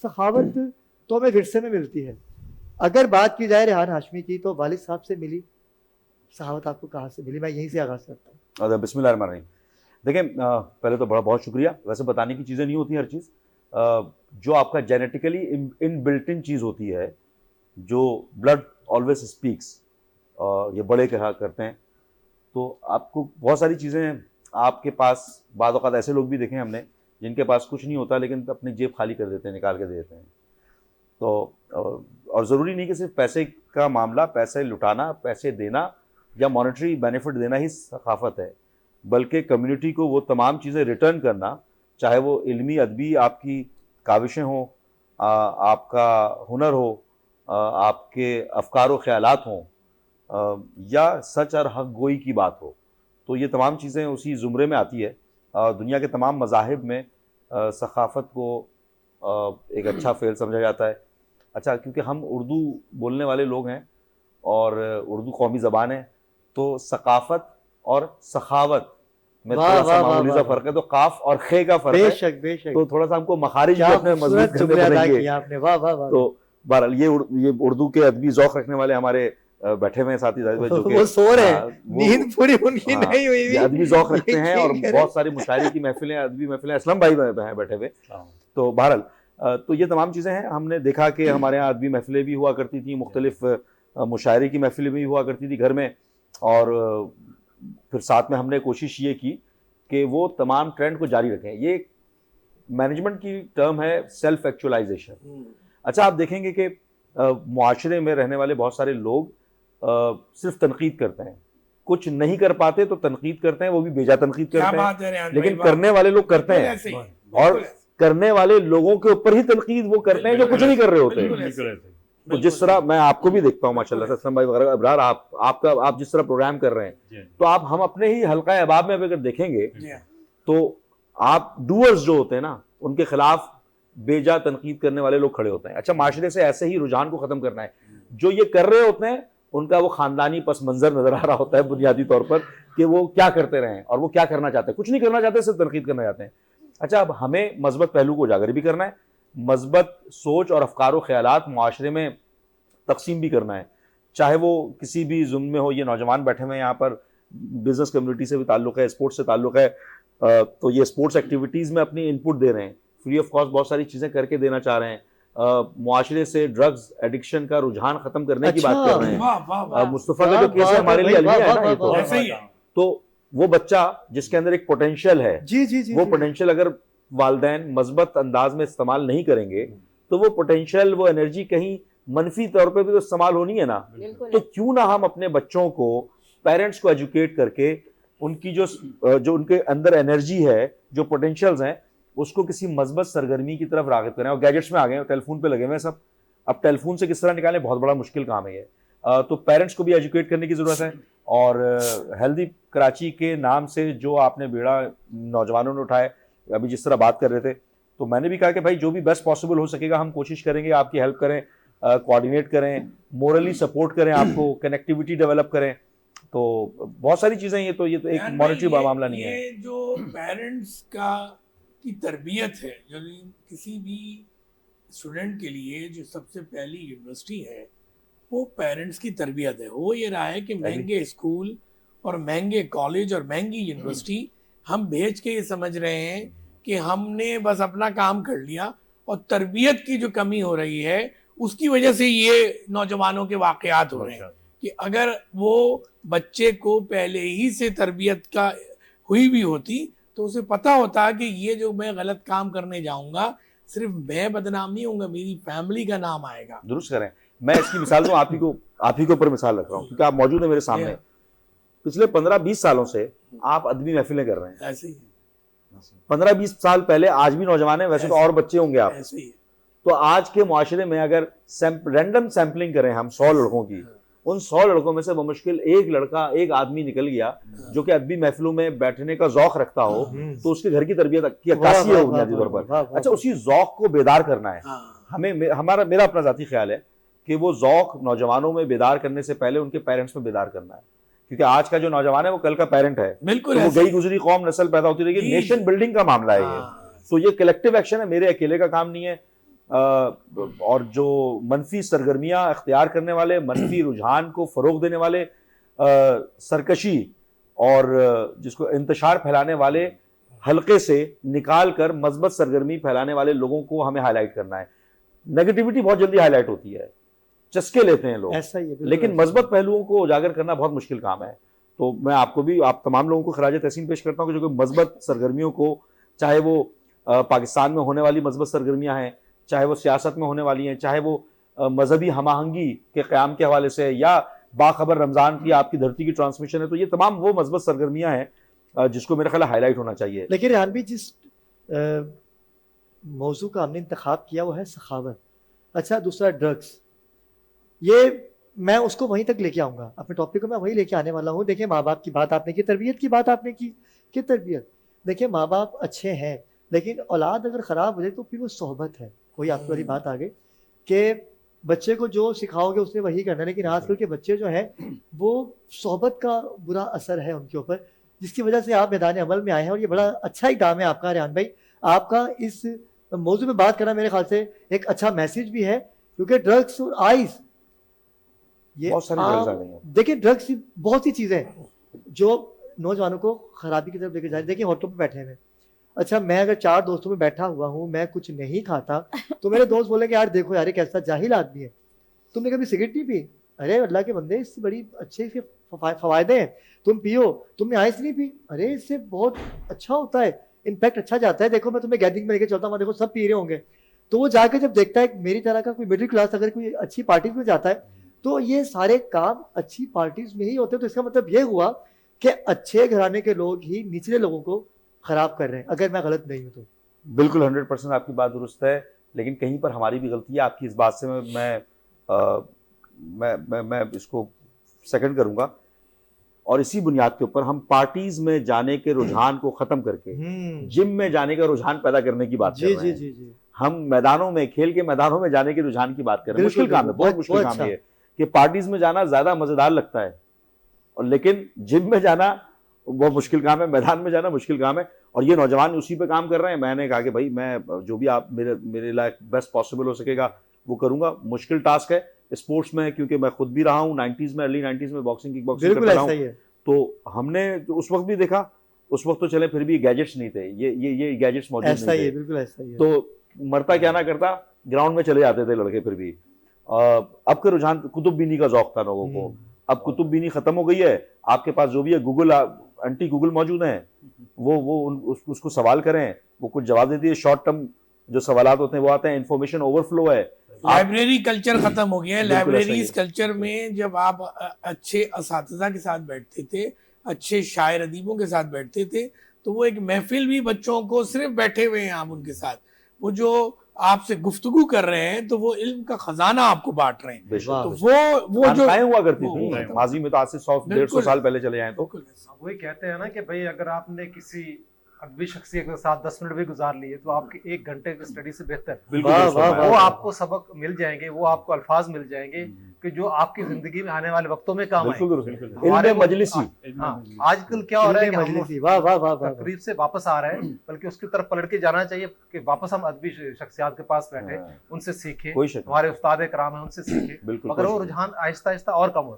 सखावत तो हमें विरसे में मिलती है। अगर बात की जाए रेहान हाशमी की, तो वालिद साहब से मिली सखावत आपको कहाँ से मिली? मैं यहीं से आगाज़ करता हूँ। बिस्मिल्लाहिर्रहमानिर्रहीम। देखिए, पहले तो बड़ा बहुत शुक्रिया। वैसे बताने की चीज़ें नहीं होती हर चीज़, जो आपका जेनेटिकली इन बिल्ट इन चीज़ होती है, जो ब्लड ऑलवेज स्पीक्स, ये बड़े कहा करते हैं। तो आपको बहुत सारी चीज़ें आपके पास, बाद औक़ात ऐसे लोग भी देखे हैं हमने जिनके पास कुछ नहीं होता लेकिन अपनी जेब खाली कर देते हैं, निकाल के दे देते हैं। तो और ज़रूरी नहीं कि सिर्फ पैसे का मामला, पैसे लुटाना, पैसे देना या मॉनेटरी बेनिफिट देना ही सखाफ़त है, बल्कि कम्युनिटी को वो तमाम चीज़ें रिटर्न करना, चाहे वो इल्मी अदबी आपकी काविशें हों, आपका हुनर हो, आपके अफ़कार व ख़यालात हों, या सच और हक़ गोई की बात हो, तो ये तमाम चीज़ें उसी ज़ुमरे में आती है। दुनिया के तमाम मज़ाहिब में सखाफ़त को एक अच्छा फ़ेल समझा जाता है। अच्छा, क्योंकि हम उर्दू बोलने वाले लोग हैं और उर्दू कौमी ज़बान है, तो सकाफ़त और सखावत में थोड़ा सा मामूली सा फ़र्क है, तो काफ और खे का फ़र्क है। बेशक बेशक, तो थोड़ा सा हमको मखारिज भी क्या अपने मजबूत खूबसूरत करने जुमले अदा पड़ेंगे। किए आपने, वाह वाह वाह। तो बहरहाल ये उर्दू के अदबी ज़ौक़ रखने वाले हमारे बैठे हुए हैं साथी भाई, जो कि वो सो रहे हैं, हाँ, नींद पूरी उनकी नहीं हुई ये अदबी ज़ौक़ रखते हैं और करें। बहुत सारी मुशायरे की महफ़िलें, अदबी महफ़िलें, असलम भाई हैं बैठे हुए। तो बहरहाल तो ये तमाम चीज़ें हैं। हमने देखा कि हमारे यहाँ अदबी महफ़िलें भी हुआ करती थी, मुख्तलिफ़ मुशायरे की महफ़िलें भी हुआ करती थी घर में, और फिर साथ में हमने कोशिश ये की कि वो तमाम ट्रेंड को जारी रखें। ये मैनेजमेंट की टर्म है सेल्फ एक्चुअलाइजेशन। अच्छा, आप देखेंगे कि मुआशरे में रहने वाले बहुत सारे लोग सिर्फ तनकीद करते हैं, कुछ नहीं कर पाते तो तनकीद करते हैं, वो भी बेजा तनकीद करते हैं, लेकिन करने वाले लोग करते हैं, और करने वाले लोगों के ऊपर ही तनकीद वो करते हैं जो कुछ नहीं कर रहे होते। तो जिस तरह मैं आपको भी देखता हूँ माशाल्लाह से, असलम भाई वगैरह, अबरार, आप जिस तरह प्रोग्राम कर रहे हैं, तो आप हम अपने ही हल्का अहबाब में अगर देखेंगे तो आप डूअर्स जो होते हैं ना, उनके खिलाफ बेजा तनकीद करने वाले लोग खड़े होते हैं। अच्छा, माशरे से ऐसे ही रुझान को ख़त्म करना है। जो ये कर रहे होते हैं उनका वो ख़ानदानी पस मंज़र नज़र आ रहा होता है बुनियादी तौर पर, कि वो क्या करते रहे और वो क्या करना चाहते हैं। कुछ नहीं करना चाहते, सिर्फ तनकीद करना चाहते हैं। अच्छा, अब हमें मस्बत पहलू को उजागर भी करना है, मस्बत सोच और अफ़कार व ख़यालात मुआशरे में तकसीम भी करना है, चाहे वो किसी भी ज़ुम्न में हो। ये नौजवान बैठे हुए हैं यहाँ पर, बिज़नेस कम्युनिटी से भी ताल्लुक़ है, स्पोर्ट्स से ताल्लुक़ है, तो ये स्पोर्ट्स एक्टिविटीज़ में अपनी इनपुट दे रहे हैं, फ्री ऑफ कॉस्ट बहुत सारी चीज़ें करके देना चाह रहे हैं। मुआशरे से ड्रग्स एडिक्शन का रुझान ख़त्म करने की बात कर रहे हैं। मुस्तफ़ा का जो केस है हमारे लिए अलविया है ना, ये तो वो बच्चा जिसके अंदर एक पोटेंशियल है, वो पोटेंशियल अगर वालिदैन मस्बत अंदाज में इस्तेमाल नहीं करेंगे तो वो पोटेंशियल, वो एनर्जी कहीं मनफी तौर पे भी तो इस्तेमाल होनी है ना। तो क्यों ना हम अपने बच्चों को, पेरेंट्स को एजुकेट करके उनकी जो उनके अंदर एनर्जी है, जो पोटेंशियल्स हैं, उसको किसी मस्बत सरगर्मी की तरफ राग़िब करें। और गैजेट्स में आ गए, टेलीफोन पे लगे हुए हैं सब, अब टेलीफोन से किस तरह निकालें, बहुत बड़ा मुश्किल काम है ये। तो पेरेंट्स को भी एजुकेट करने की ज़रूरत है। और हेल्दी कराची के नाम से जो आपने बेड़ा नौजवानों ने उठाए, अभी जिस तरह बात कर रहे थे, तो मैंने भी कहा कि भाई जो भी बेस्ट पॉसिबल हो सकेगा हम कोशिश करेंगे, आपकी हेल्प करें, कोऑर्डिनेट करें, मोरली सपोर्ट करें, आपको कनेक्टिविटी डेवलप करें। तो बहुत सारी चीज़ें, ये तो एक मॉनिटरी मामला नहीं है। ये जो पेरेंट्स का की तरबियत है, जो किसी भी स्टूडेंट के लिए जो सबसे पहली यूनिवर्सिटी है, वो पेरेंट्स की तरबियत है। हो ये रहा है कि महंगे स्कूल और महंगे कॉलेज और महंगी यूनिवर्सिटी हम भेज के ये समझ रहे हैं कि हमने बस अपना काम कर लिया, और तरबियत की जो कमी हो रही है उसकी वजह से ये नौजवानों के वाक़यात हो रहे हैं। कि अगर वो बच्चे को पहले ही से तरबियत का हुई भी होती तो उसे पता होता कि ये जो मैं गलत काम करने जाऊंगा, सिर्फ मैं बदनाम नहीं होऊंगा, मेरी फैमिली का नाम आएगा। दुरुस्त करें। मैं इसकी मिसाल दूं, आप ही के ऊपर मिसाल रख रहा हूँ क्योंकि आप मौजूद है मेरे सामने। पिछले 15-20 सालों से आप अदबी महफिलें कर रहे हैं। ऐसे ही 15-20 साल पहले, आज भी नौजवान है, वैसे तो और बच्चे होंगे आप। ऐसे ही तो आज के मुआशरे में अगर रैंडम सैम्पलिंग करें हम 100 लड़कों की, उन 100 लड़कों में से बमुश्किल एक आदमी निकल गया जो कि अदबी महफिलों में बैठने का ज़ौक़ रखता हो, तो उसके घर की तरबियत की अक्कासी है बुनियादी तौर पर। अच्छा, उसी ज़ौक़ को बेदार करना है हमें। मेरा अपना ज़ाती ख्याल है कि वो ज़ौक़ नौजवानों में बेदार करने से पहले उनके पेरेंट्स में बेदार करना है, क्योंकि आज का जो नौजवान है वो कल का पेरेंट है। बिल्कुल, तो वो गई गुजरी कौम नस्ल पैदा होती रहेगी। नेशन बिल्डिंग का मामला है ये। तो ये कलेक्टिव एक्शन है, मेरे अकेले का काम नहीं है। और जो मनफी सरगर्मियां अख्तियार करने वाले, मनफी रुझान को फ़रोग देने वाले, सरकशी और जिसको इंतशार फैलाने वाले हल्के से निकाल कर मजबत सरगर्मी फैलाने वाले लोगों को हमें हाईलाइट करना है। नेगेटिविटी बहुत जल्दी हाईलाइट होती है, चस्के लेते हैं लोग, ऐसा ही है, बिल्कुल लेकिन ऐसा ही है। मजबत पहलुओं को उजागर करना बहुत मुश्किल काम है। तो मैं आपको भी, आप तमाम लोगों को खराज तहसीन पेश करता हूँ कि जो कि मजबत सरगर्मियों को, चाहे वो पाकिस्तान में होने वाली मजबत सरगर्मियाँ हैं, चाहे वो सियासत में होने वाली हैं, चाहे वो मजहबी हमाहंगी के क़याम के हवाले से, या बाखबर रमज़ान की आपकी धरती की ट्रांसमिशन है, तो ये तमाम वो मजबत सरगर्मियाँ हैं जिसको मेरा ख्याल हाईलाइट होना चाहिए। लेकिन रेहान भी जिस मौजू का हमने इंतखाब किया वो है सखावत। अच्छा, दूसरा ड्रग्स, ये मैं उसको वहीं तक लेके आऊँगा, अपने टॉपिक को मैं वहीं लेके आने वाला हूँ। देखिए, माँ बाप की बात आपने की, तरबियत की बात आपने की कि तरबियत, देखिए माँ बाप अच्छे हैं, लेकिन औलाद अगर ख़राब हो जाए तो फिर वो सोहबत है। वही आपकी वाली बात आ गई कि बच्चे को जो सिखाओगे उसने वही करना है, लेकिन आजकल के बच्चे जो हैं वो सोहबत का बुरा असर है उनके ऊपर, जिसकी वजह से आप मैदान अमल में आए हैं। और ये बड़ा अच्छा इक़दाम है आपका रेहान भाई, आपका इस मौजू में बात करना मेरे ख्याल से एक अच्छा मैसेज भी है, क्योंकि ड्रग्स और आइस, ये बहुत सारी ड्रग्स आ गई हैं। देखिए ड्रग्स बहुत सी चीज़ें हैं जो नौजवानों को खराबी की तरफ लेके जा रही है। देखिए होटलों पे बैठे हैं, अच्छा मैं अगर 4 दोस्तों में बैठा हुआ हूँ, मैं कुछ नहीं खाता, तो मेरे दोस्त बोलेंगे यार देखो यार ये कैसा जाहिल आदमी है, तुमने कभी सिगरेट नहीं पी? अरे अल्लाह के बंदे, इससे बड़ी अच्छे इसके फ़वायदे हैं, तुम पियो। तुमने आइस नहीं पी? अरे इससे बहुत अच्छा होता है, इम्पैक्ट अच्छा जाता है, देखो मैं तुम्हें गैदरिंग में लेके चलता हूँ, देखो सब पी रहे होंगे। तो वो जाकर जब देखता है मेरी तरह का कोई मिडिल क्लास अगर कोई अच्छी पार्टीज में जाता है, तो ये सारे काम अच्छी पार्टीज में ही होते हैं। तो इसका मतलब ये हुआ कि अच्छे घराने के लोग ही निचले लोगों को खराब कर रहे हैं, अगर मैं गलत नहीं हूँ तो। बिल्कुल 100% आपकी बात दुरुस्त है, लेकिन कहीं पर हमारी भी गलती है। आपकी इस बात से मैं इसको सेकंड करूंगा, और इसी बुनियाद के ऊपर हम पार्टीज में जाने के रुझान को खत्म करके जिम में जाने का रुझान पैदा करने की बात कर जी रहे जी हैं। जी जी, हम मैदानों में, खेल के मैदानों में जाने के रुझान की बात कर रहे हैं। बिल्कुल, मुश्किल काम है, बिल्कुल, बहुत मुश्किल बहुत काम अच्छा। ये है कि पार्टीज में जाना ज्यादा मजेदार लगता है, और लेकिन जिम में जाना बहुत मुश्किल काम है, मैदान में जाना मुश्किल काम है। और ये नौजवान उसी पे काम कर रहे हैं। मैंने कहा कि भाई मैं जो भी आप मेरे लायक बेस्ट पॉसिबल हो सकेगा वो करूंगा। मुश्किल टास्क है स्पोर्ट्स में, क्योंकि मैं खुद भी रहा हूँ 90s में, अर्ली 90s में बॉक्सिंग, किक बॉक्सिंग बिल्कुल करता ऐसा रहा ही हूँ। है। तो हमने जो उस वक्त भी देखा, उस वक्त तो चले फिर भी गैजेट्स नहीं थे, ये गैजेट्स मौजूद ऐसा ही नहीं है, थे, बिल्कुल ऐसा ही है। तो मरता क्या ना करता ग्राउंड में चले जाते थे लड़के फिर भी। अब के रुझान कुतुबबीनी का जौक था लोगों को, अब कुतुबबीनी खत्म हो गई है। आपके पास जो भी है गूगल, एंटी गूगल मौजूद हैं, उसको सवाल करें, वो कुछ जवाब देती है। शॉर्ट टर्म जो सवालात होते हैं वो आते हैं, इंफॉर्मेशन ओवरफ्लो है। लाइब्रेरी कल्चर खत्म हो गया है। बिल्कुल ऐसा ही लाइब्रेरीज है। कल्चर में जब आप अच्छे असातिज़ा के साथ बैठते थे, अच्छे शायर अदीबों के साथ बैठते थे, तो वो एक महफिल भी बच्चों को, सिर्फ बैठे हुए हैं आप उनके साथ, वो जो आपसे गुफ्तगू कर रहे हैं, तो वो इल्म का खजाना आपको बांट रहे हैं। बेशक। वाह, तो वो जो खानकाहें हुआ करती वो थी खत्म। माजी में, तो आज से 100-150 बिल्कुल। साल पहले चले जाएं तो। बिल्कुल ऐसा। वही कहते हैं ना कि भाई अगर आपने किसी अदबी शख्सियत के साथ 10 मिनट भी गुजार लिए तो आपके 1 घंटे की स्टडी से बेहतर। बिल्कुल वाह, दुरुस्त वाह, फरमाया। वो वाह। आपको सबक मिल जाएंगे, वो आपको अल्फाज मिल जाएंगे कि जो आपकी जिंदगी में आने वाले वक्तों में काम बिल्कुल आएंगे। दुरुस्त। हमारे इल्म मजलिसी। हाँ, आजकल क्या हो रहा है कि हम मजलिसी, वाह वाह वाह वाह। तकरीब से वापस आ रहे हैं, बल्कि उसकी तरफ पलट के जाना चाहिए कि वापस हम अदबी शख्सियात के पास बैठे, हाँ। उनसे सीखें, कोई शक नहीं। हमारे उस्ताद कराम है उनसे सीखें। बिल्कुल, मगर कोई वो शक नहीं। रुझान आहिस्ता आहिस्ता और कम हो